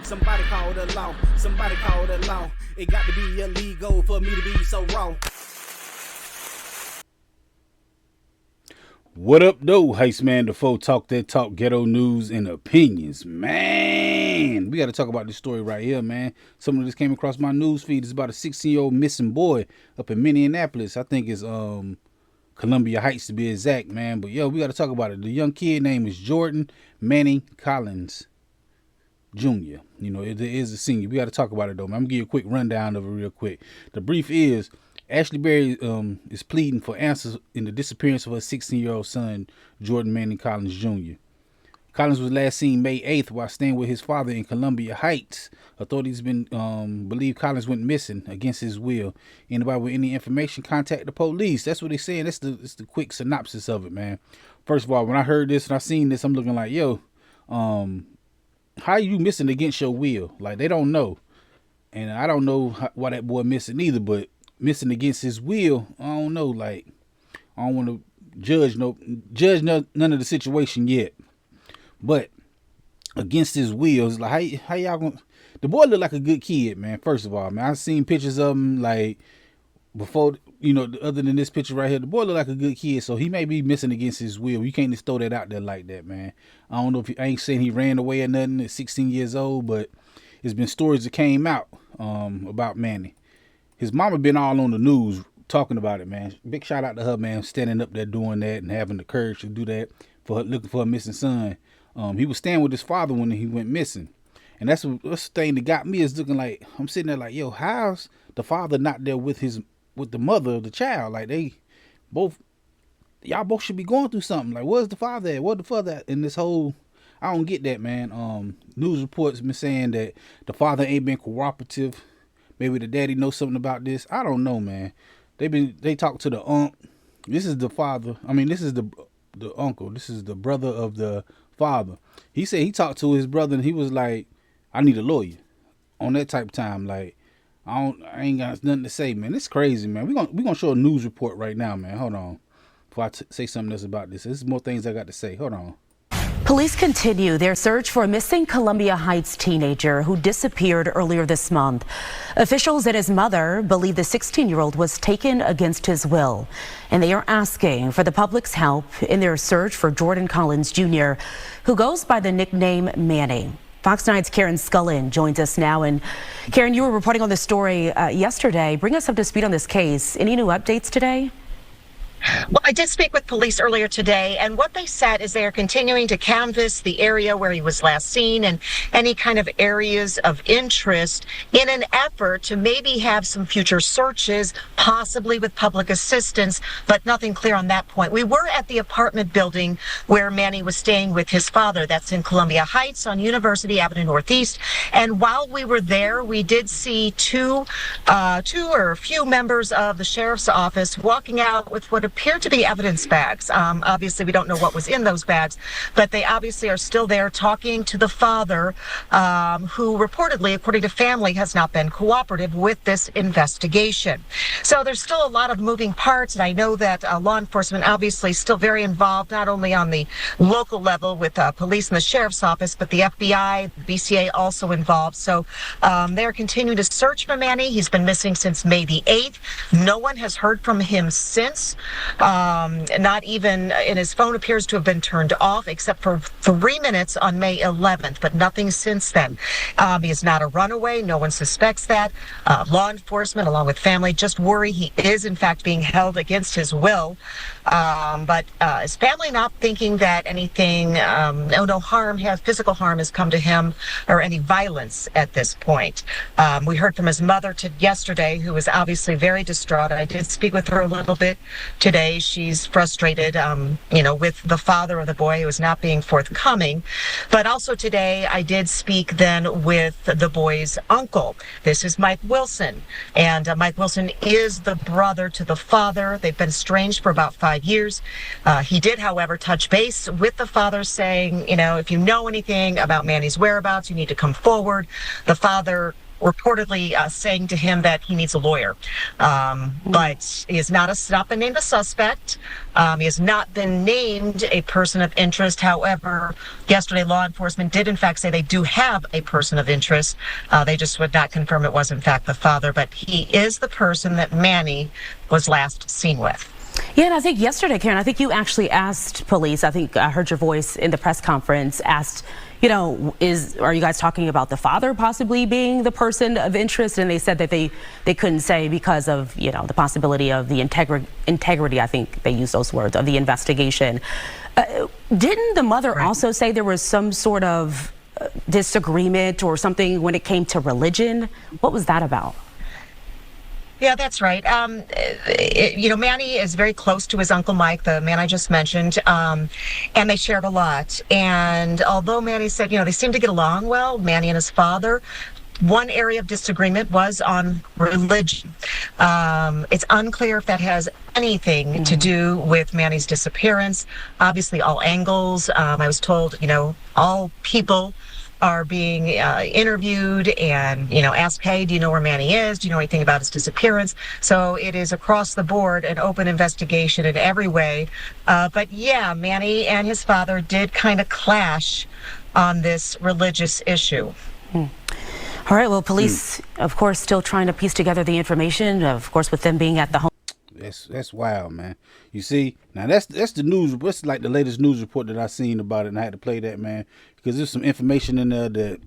Somebody call the law. Somebody call the law. It got to be illegal for me to be so wrong. What up, though? Heist man, the foe talk that talk, ghetto news and opinions. Man, we got to talk about this story right here, man. Something that just came across my news feed. It's about a 16-year-old missing boy up in Minneapolis. I think it's Columbia Heights to be exact, man. But yo, we got to talk about it. The young kid name is Jordan Manny Collins Jr. You know, it is a senior. We got to talk about it, though, man. I'm going to give you a quick rundown of it real quick. The brief is, Ashley Berry is pleading for answers in the disappearance of her 16-year-old son, Jordan Manny Collins Jr. Collins was last seen May 8th while staying with his father in Columbia Heights. Authorities believe Collins went missing against his will. Anybody with any information, contact the police. That's what they're saying. That's the quick synopsis of it, man. First of all, when I heard this and I seen this, I'm looking like, yo, how are you missing against your will? Like, they don't know. And I don't know why that boy missing either, but missing against his will, I don't know. Like, I don't want to judge none of the situation yet, but against his will, it's like how y'all gonna? The boy look like a good kid, man. First of all, man, I've seen pictures of him like before, you know. Other than this picture right here, the boy look like a good kid, so he may be missing against his will. You can't just throw that out there like that, man. I don't know if I ain't saying he ran away or nothing at 16 years old, but it's been stories that came out about Manny. His mama been all on the news talking about it, man. Big shout out to her, man, standing up there doing that and having the courage to do that for her, looking for a missing son. He was staying with his father when he went missing. And that's the thing that got me, is looking like, I'm sitting there like, yo, how's the father not there with the mother of the child? Like, y'all both should be going through something. Like, where's the father at? Where's the father at in this whole, I don't get that, man. News reports been saying that the father ain't been cooperative. Maybe the daddy knows something about this. I don't know, man. They talked to the uncle. This is the father. I mean, this is the uncle. This is the brother of the father. He said he talked to his brother and he was like, I need a lawyer on that type of time. Like, I ain't got nothing to say, man. It's crazy, man. We gonna show a news report right now, man. Hold on. Before I say something else about this. There's more things I got to say. Hold on. Police continue their search for a missing Columbia Heights teenager who disappeared earlier this month. Officials and his mother believe the 16-year-old was taken against his will, and they are asking for the public's help in their search for Jordan Collins Jr., who goes by the nickname Manny. Fox 9's Karen Scullin joins us now. And Karen, you were reporting on this story yesterday. Bring us up to speed on this case. Any new updates today? Well, I did speak with police earlier today, and what they said is they are continuing to canvass the area where he was last seen and any kind of areas of interest in an effort to maybe have some future searches, possibly with public assistance, but nothing clear on that point. We were at the apartment building where Manny was staying with his father. That's in Columbia Heights on University Avenue Northeast. And while we were there, we did see two or a few members of the sheriff's office walking out with what appear to be evidence bags. Obviously, we don't know what was in those bags, but they obviously are still there talking to the father, who reportedly, according to family, has not been cooperative with this investigation. So there's still a lot of moving parts, and I know that law enforcement obviously still very involved, not only on the local level with police and the sheriff's office, but the FBI, the BCA also involved. So they're continuing to search for Manny. He's been missing since May the 8th. No one has heard from him since. Not even, and his phone appears to have been turned off except for 3 minutes on May 11th, but nothing since then. He is not a runaway. No one suspects that. Law enforcement, along with family, just worry he is in fact being held against his will. But his family not thinking that anything, no harm, physical harm has come to him or any violence at this point. We heard from his mother yesterday, who was obviously very distraught. I did speak with her a little bit today. She's frustrated, with the father of the boy who is not being forthcoming. But also today, I did speak then with the boy's uncle. This is Mike Wilson. And Mike Wilson is the brother to the father. They've been estranged for about 5 years. He did, however, touch base with the father saying, if you know anything about Manny's whereabouts, you need to come forward. The father reportedly saying to him that he needs a lawyer. But he has not been named a suspect. He has not been named a person of interest. However, yesterday law enforcement did in fact say they do have a person of interest. They just would not confirm it was in fact the father, but he is the person that Manny was last seen with. Yeah, and I think yesterday, Karen, I think you actually asked police, I think I heard your voice in the press conference, asked, you know, are you guys talking about the father possibly being the person of interest? And they said that they couldn't say because of, you know, the possibility of the integrity, I think they used those words, of the investigation. Didn't the mother also say there was some sort of disagreement or something when it came to religion? What was that about? Yeah, that's right. You know, Manny is very close to his Uncle Mike, the man I just mentioned, and they shared a lot. And although Manny said, you know, they seem to get along well, Manny and his father, one area of disagreement was on religion. It's unclear if that has anything to do with Manny's disappearance. Obviously, all angles. I was told, you know, all people are being interviewed and, you know, asked, hey, do you know where Manny is? Do you know anything about his disappearance? So it is across the board an open investigation in every way. But yeah, Manny and his father did kind of clash on this religious issue. All right, well, police, of course, still trying to piece together the information, of course, with them being at the home. That's wild, man. You see, now that's the news. That's like the latest news report that I seen about it, and I had to play that, man, because there's some information in there that,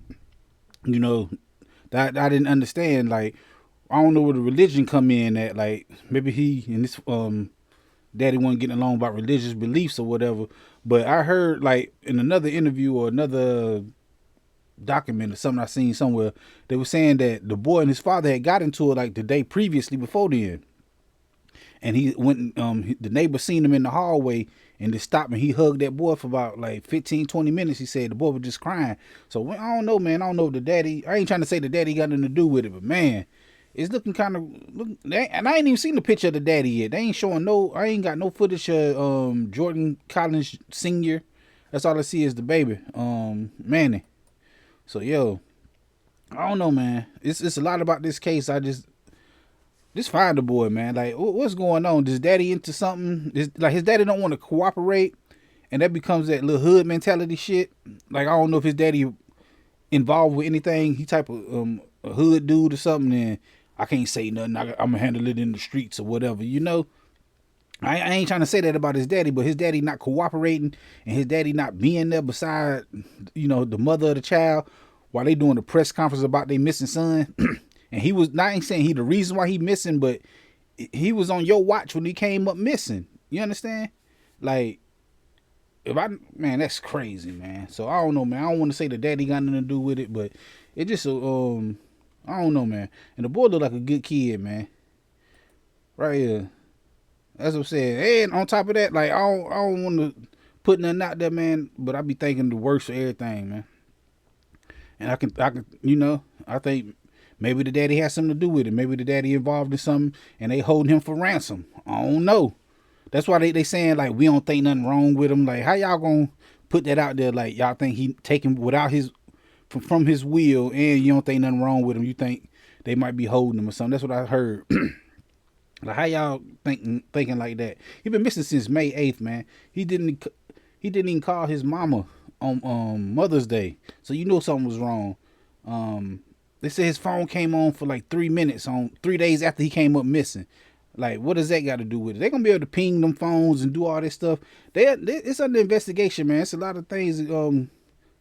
you know, that I didn't understand. Like, I don't know where the religion come in at. Like, maybe he and his daddy wasn't getting along about religious beliefs or whatever. But I heard, like, in another interview or another document or something I seen somewhere, they were saying that the boy and his father had got into it like the day previously before then. And he went, the neighbor seen him in the hallway and just stopped and he hugged that boy for about like 15, 20 minutes. He said the boy was just crying. So I don't know, man. I don't know if the daddy, I ain't trying to say the daddy got nothing to do with it, but man, it's looking kind of, and I ain't even seen the picture of the daddy yet. They ain't showing I ain't got no footage of Jordan Collins Sr. That's all I see is the baby, Manny. So, yo, I don't know, man. It's a lot about this case. Just find the boy, man. Like, what's going on? Is daddy into something? Like, his daddy don't want to cooperate, and that becomes that little hood mentality shit. Like, I don't know if his daddy involved with anything. He type of a hood dude or something, and I can't say nothing. I'm going to handle it in the streets or whatever, you know? I ain't trying to say that about his daddy, but his daddy not cooperating and his daddy not being there beside, you know, the mother of the child while they doing the press conference about their missing son. And he was, not saying he the reason why he missing, but he was on your watch when he came up missing. You understand? Like, man, that's crazy, man. So I don't know, man. I don't want to say the daddy got nothing to do with it, but it just, I don't know, man. And the boy look like a good kid, man. Right here. That's what I'm saying. And on top of that, like, I don't want to put nothing out there, man, but I be thinking the worst for everything, man. And I can, you know, I think maybe the daddy has something to do with it. Maybe the daddy involved in something and they holding him for ransom. I don't know. That's why they saying, like, we don't think nothing wrong with him. Like, how y'all gonna put that out there? Like, y'all think he taken without his, from his will, and you don't think nothing wrong with him. You think they might be holding him or something. That's what I heard. Like, how y'all thinking like that? He been missing since May 8th, man. He didn't even call his mama on Mother's Day. So you know something was wrong. They said his phone came on for like 3 minutes on 3 days after he came up missing. Like, what does that got to do with it? They're going to be able to ping them phones and do all this stuff. It's under investigation, man. It's a lot of things going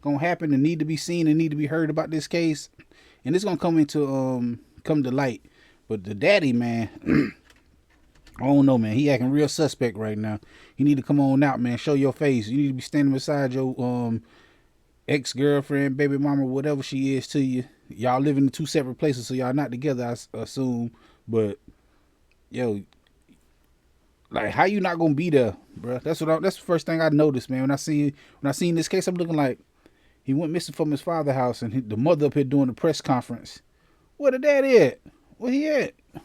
to happen and need to be seen and need to be heard about this case. And it's going to come to light. But the daddy, man, I don't know, man. He acting real suspect right now. You need to come on out, man. Show your face. You need to be standing beside your ex-girlfriend, baby mama, whatever she is to you. Y'all living in two separate places, so y'all not together, I assume. But, yo, like, how you not gonna be there, bro? That's the first thing I noticed, man. When I seen this case, I'm looking like he went missing from his father's house, and the mother up here doing the press conference. Where the daddy at? Where he at? I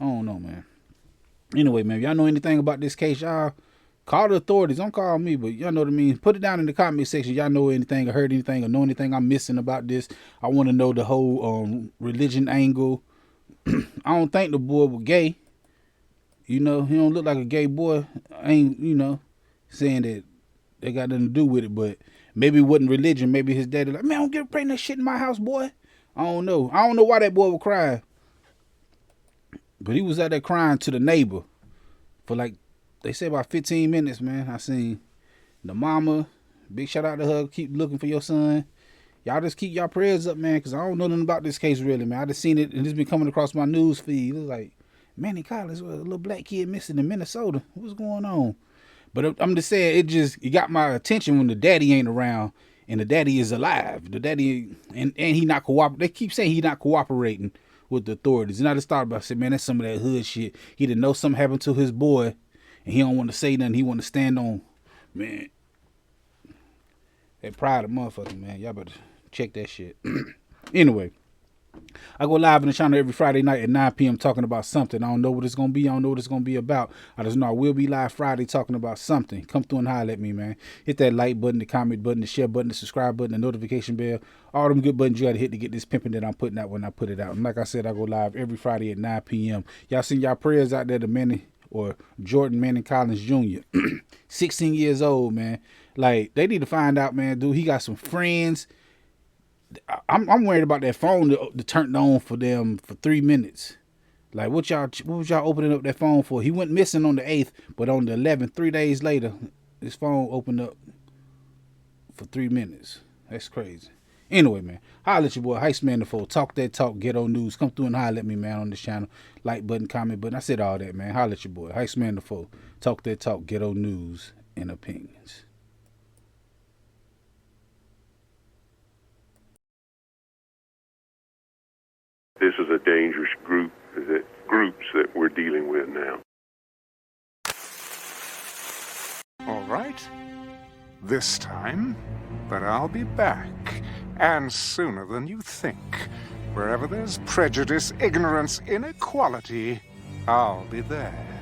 don't know, man. Anyway, man, if y'all know anything about this case, y'all Call the authorities. Don't call me, but y'all know what I mean. Put it down in the comment section. Y'all know anything or heard anything or know anything I'm missing about this. I want to know the whole religion angle. I don't think the boy was gay. You know, he don't look like a gay boy. I ain't, you know, saying that they got nothing to do with it, but maybe it wasn't religion. Maybe his daddy like, man, don't get pregnant shit in my house, boy. I don't know. I don't know why that boy was crying. But he was out there crying to the neighbor for like, they say about 15 minutes, man. I seen the mama. Big shout out to her. Keep looking for your son. Y'all just keep y'all prayers up, man, because I don't know nothing about this case really, man. I just seen it, and it's been coming across my news feed. It was like, Manny Collins, a little black kid missing in Minnesota. What's going on? But I'm just saying, it got my attention when the daddy ain't around, and the daddy is alive. The daddy, and he not cooperating. They keep saying he not cooperating with the authorities. And I just thought about it, said, man, that's some of that hood shit. He didn't know something happened to his boy, and he don't want to say nothing. He want to stand on, man. That pride of motherfucker, man. Y'all better check that shit. Anyway, I go live on the channel every Friday night at 9 p.m. talking about something. I don't know what it's going to be. I don't know what it's going to be about. I just know I will be live Friday talking about something. Come through and holler at me, man. Hit that like button, the comment button, the share button, the subscribe button, the notification bell. All them good buttons you got to hit to get this pimping that I'm putting out when I put it out. And like I said, I go live every Friday at 9 p.m. Y'all send y'all prayers out there to Manny or Jordan Manny Collins Jr. 16 years old, man. Like, they need to find out, man, dude, he got some friends. I'm worried about that phone to turn on for them for 3 minutes. Like, what was y'all opening up that phone for? He went missing on the 8th, but on the 11th, 3 days later, his phone opened up for 3 minutes. That's crazy. Anyway, man, holla at your boy, Heist Man the FOULPLAY. Talk that talk, Ghetto News. Come through and holla at me, man, on this channel. Like button, comment button. I said all that, man. Holla at your boy, Heist Man the FOULPLAY. Talk that talk, Ghetto News and opinions. This is a dangerous groups that we're dealing with now. All right. This time, but I'll be back, and sooner than you think. Wherever there's prejudice, ignorance, inequality, I'll be there.